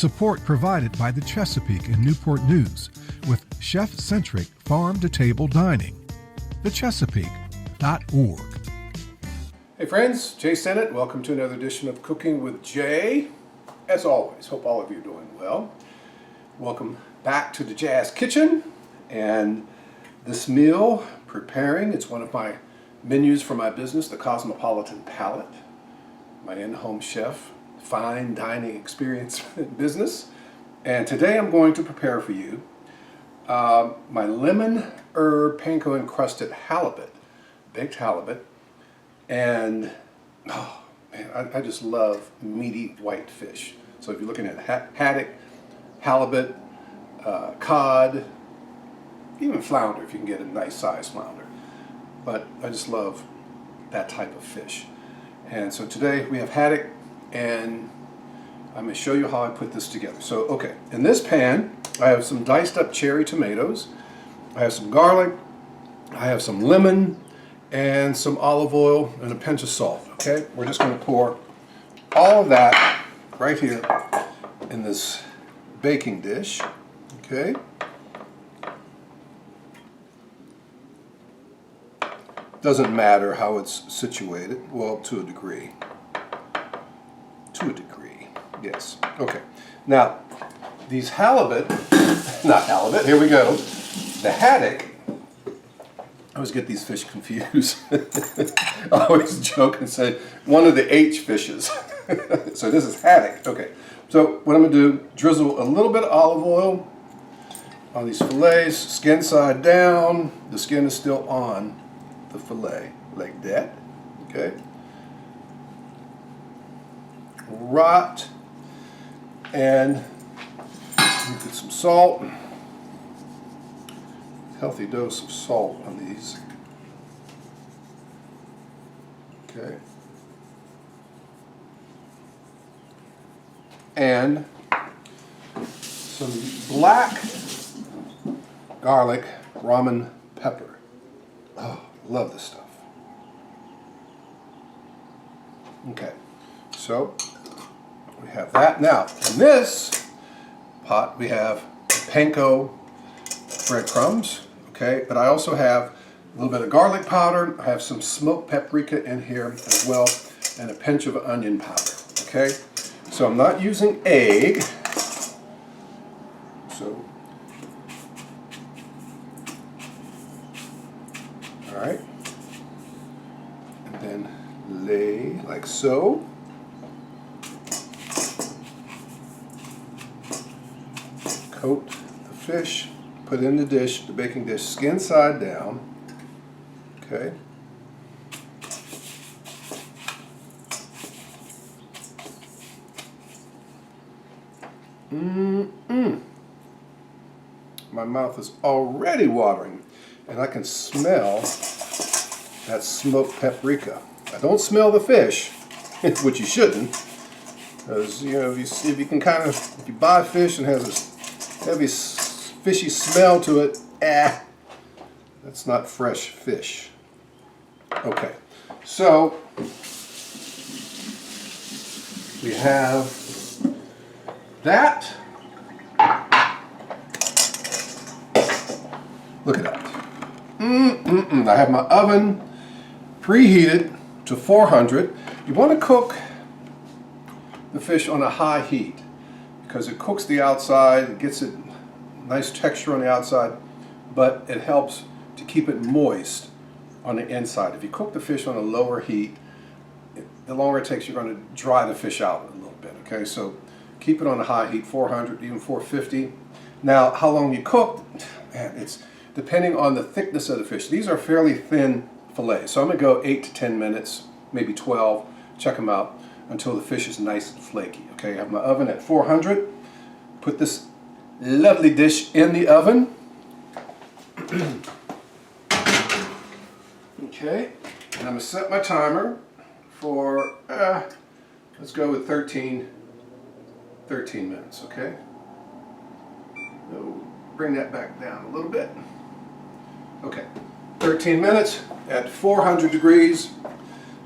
Support provided by the Chesapeake and Newport News with chef-centric farm-to-table dining. thechesapeake.org. Hey friends, Jay Sennett. Welcome to another edition of Cooking with Jay. As always, hope all of you are doing well. Welcome back to the Jazz Kitchen. And this meal, preparing, it's one of my menus for my business, the Cosmopolitan Palate, my in-home chef, fine dining experience business. And today I'm going to prepare for you my lemon herb Panko Encrusted halibut, baked halibut. And oh man, I just love meaty white fish. So if you're looking at haddock, halibut, cod, even flounder if you can get a nice sized flounder. But I just love that type of fish. And so today we have haddock, and I'm going to show you how I put this together. So okay, in this pan I have some diced up cherry tomatoes, I have some garlic, I have some lemon, and some olive oil and a pinch of salt. Okay, we're just going to pour all of that right here in this baking dish. Okay. Doesn't matter how it's situated. Well, to a degree. To a degree, yes. Okay. Now, these halibut, not halibut, here we go. The haddock, I always get these fish confused. I always joke and say one of the H fishes. So this is haddock. Okay. So what I'm going to do, drizzle a little bit of olive oil on these fillets, skin side down. The skin is still on the fillet, like that. Okay. Right. And you put some salt. Healthy dose of salt on these. Okay. And some black garlic ramen pepper. Oh, love this stuff. Okay, so we have that. Now, in this pot, we have panko breadcrumbs, okay, but I also have a little bit of garlic powder. I have some smoked paprika in here as well, and a pinch of onion powder, okay? So I'm not using egg, so, all right, and then lay like so. Coat the fish, put it in the dish, the baking dish, skin side down, okay. My mouth is already watering, and I can smell that smoked paprika. I don't smell the fish, which you shouldn't, because you know if you can kind of, if you buy fish and has a heavy fishy smell to it, that's not fresh fish. Okay, so we have that. Look at that. I have my oven preheated to 400. You want to cook the fish on a high heat because it cooks the outside, it gets it nice texture on the outside, but it helps to keep it moist on the inside. If you cook the fish on a lower heat, the longer it takes, you're going to dry the fish out a little bit, okay? So keep it on a high heat, 400, even 450. Now, how long you cook, man, it's depending on the thickness of the fish. These are fairly thin fillets, so I'm going to go 8 to 10 minutes, maybe 12. Check them out until the fish is nice and flaky, okay? I have my oven at 400. Put this lovely dish in the oven. Okay, and I'm going to set my timer for, let's go with 13 minutes, okay? So bring that back down a little bit. Okay, 13 minutes at 400 degrees.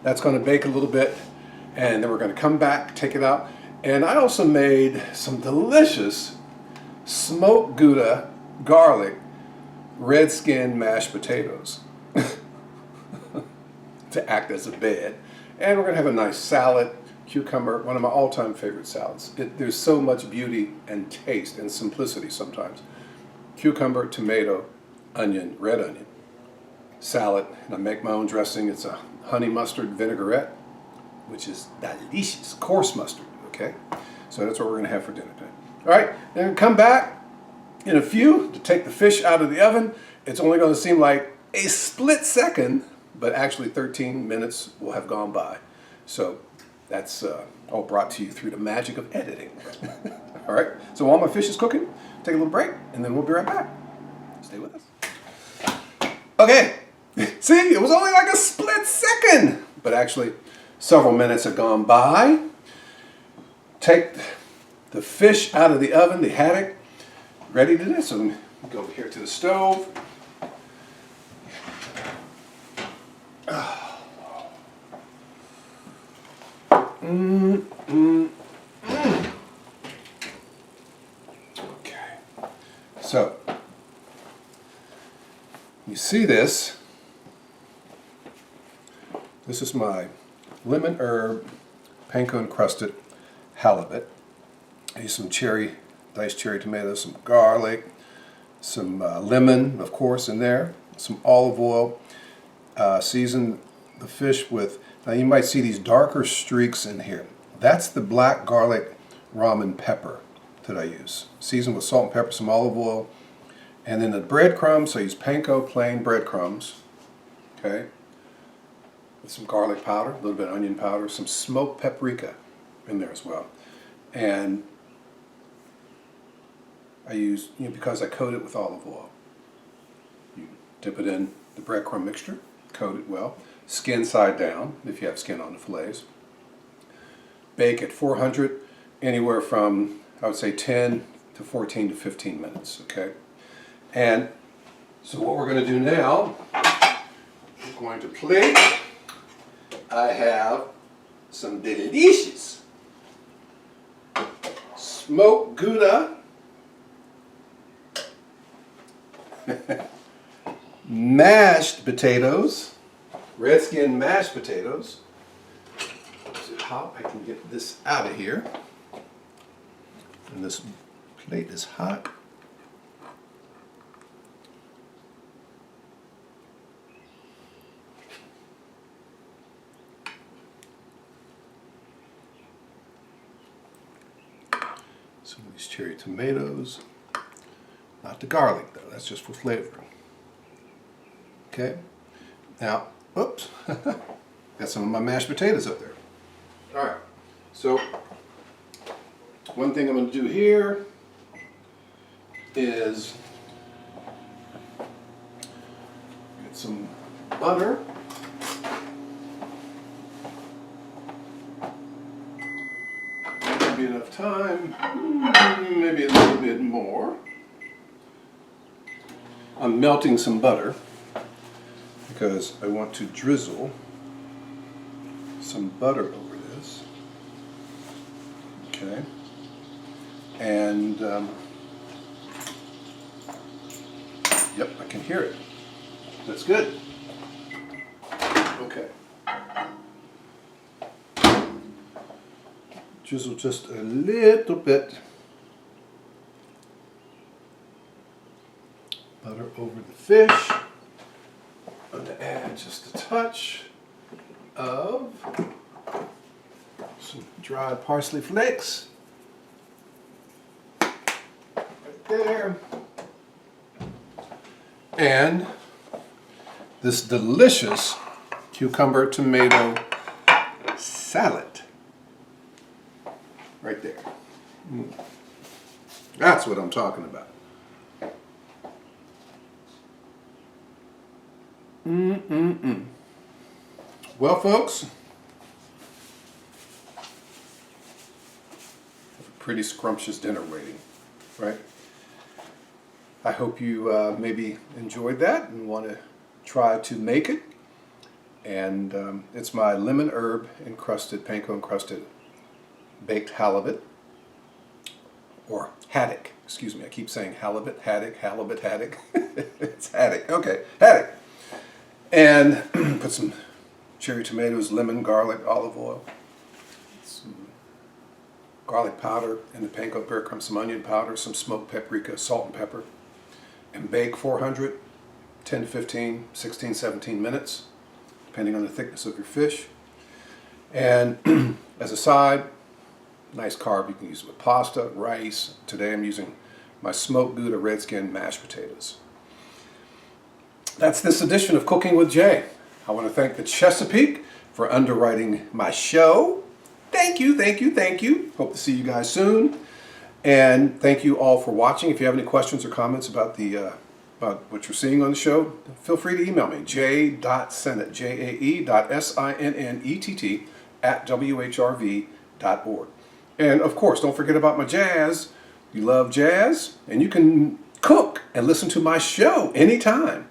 That's going to bake a little bit, and then we're going to come back, take it out, And I also made some delicious smoked gouda, garlic, red skin mashed potatoes to act as a bed. And we're going to have a nice salad, cucumber, one of my all-time favorite salads. There's so much beauty and taste and simplicity sometimes. Cucumber, tomato, onion, red onion, salad, and I make my own dressing. It's a honey mustard vinaigrette, which is delicious, coarse mustard, okay? So that's what we're going to have for dinner tonight. All right, then come back in a few to take the fish out of the oven. It's only going to seem like a split second, but actually 13 minutes will have gone by. So that's all brought to you through the magic of editing. All right, so while my fish is cooking, take a little break, and then we'll be right back. Stay with us. Okay, see, it was only like a split second, but actually several minutes have gone by. Take the fish out of the oven, the haddock, ready to do. So go over here to the stove. Okay, so you see this. This is my lemon herb panko encrusted halibut. I use some diced cherry tomatoes, some garlic, some lemon, of course, in there, some olive oil. Season the fish with, now you might see these darker streaks in here. That's the black garlic ramen pepper that I use. Seasoned with salt and pepper, some olive oil, and then the breadcrumbs. I use panko plain breadcrumbs, okay, with some garlic powder, a little bit of onion powder, some smoked paprika in there as well. And I use, because I coat it with olive oil. You dip it in the breadcrumb mixture, coat it well, skin side down if you have skin on the fillets. Bake at 400, anywhere from, I would say, 10 to 14 to 15 minutes, okay? And so what we're going to do now, we're going to plate. I have some delicious smoked gouda, mashed potatoes, red skin mashed potatoes. See how I can get this out of here. And this plate is hot. Some of these cherry tomatoes. Not the garlic though, that's just for flavor. Okay, now, oops, got some of my mashed potatoes up there. All right, so one thing I'm going to do here is get some butter. Maybe enough time, maybe a little bit more. I'm melting some butter because I want to drizzle some butter over this. Okay. And, yep, I can hear it. That's good. Okay. Drizzle just a little bit butter over the fish. I'm going to add just a touch of some dried parsley flakes. Right there. And this delicious cucumber tomato salad. Right there. That's what I'm talking about. Well, folks, a pretty scrumptious dinner waiting, right? I hope you maybe enjoyed that and want to try to make it. And it's my lemon herb encrusted, panko encrusted baked halibut, or haddock. Excuse me, I keep saying halibut, haddock. It's haddock. Okay, haddock. And put some cherry tomatoes, lemon, garlic, olive oil, some garlic powder in the panko breadcrumb, some onion powder, some smoked paprika, salt and pepper, and bake 400, 10 to 15, 16, 17 minutes, depending on the thickness of your fish. And as a side, nice carb, you can use it with pasta, rice. Today I'm using my smoked gouda red skin mashed potatoes. That's this edition of Cooking with Jay. I want to thank the Chesapeake for underwriting my show. Thank you, thank you, thank you. Hope to see you guys soon. And thank you all for watching. If you have any questions or comments about about what you're seeing on the show, feel free to email me, j.sennett, jae.sinnett, @whrv.org. And of course, don't forget about my jazz. You love jazz, and you can cook and listen to my show anytime,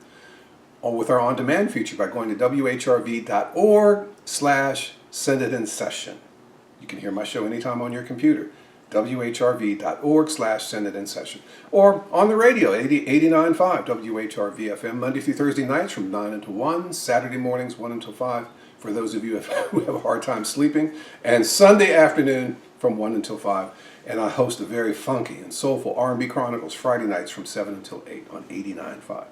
or with our on-demand feature by going to whrv.org/send-it-in-session. You can hear my show anytime on your computer, whrv.org/send-it-in-session. Or on the radio, 89.5 WHRV FM, Monday through Thursday nights from 9 until 1, Saturday mornings 1 until 5, for those of you who have a hard time sleeping, and Sunday afternoon from 1 until 5. And I host a very funky and soulful R&B Chronicles Friday nights from 7 until 8 on 89.5.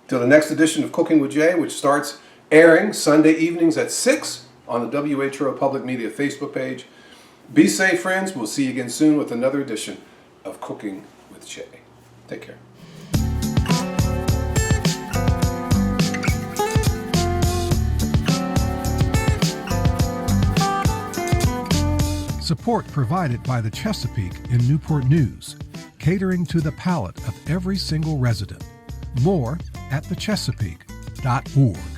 Till the next edition of Cooking with Jay, which starts airing Sunday evenings at 6 on the WHRO Public Media Facebook page. Be safe, friends. We'll see you again soon with another edition of Cooking with Jay. Take care. Support provided by the Chesapeake in Newport News, catering to the palate of every single resident. More at thechesapeake.org.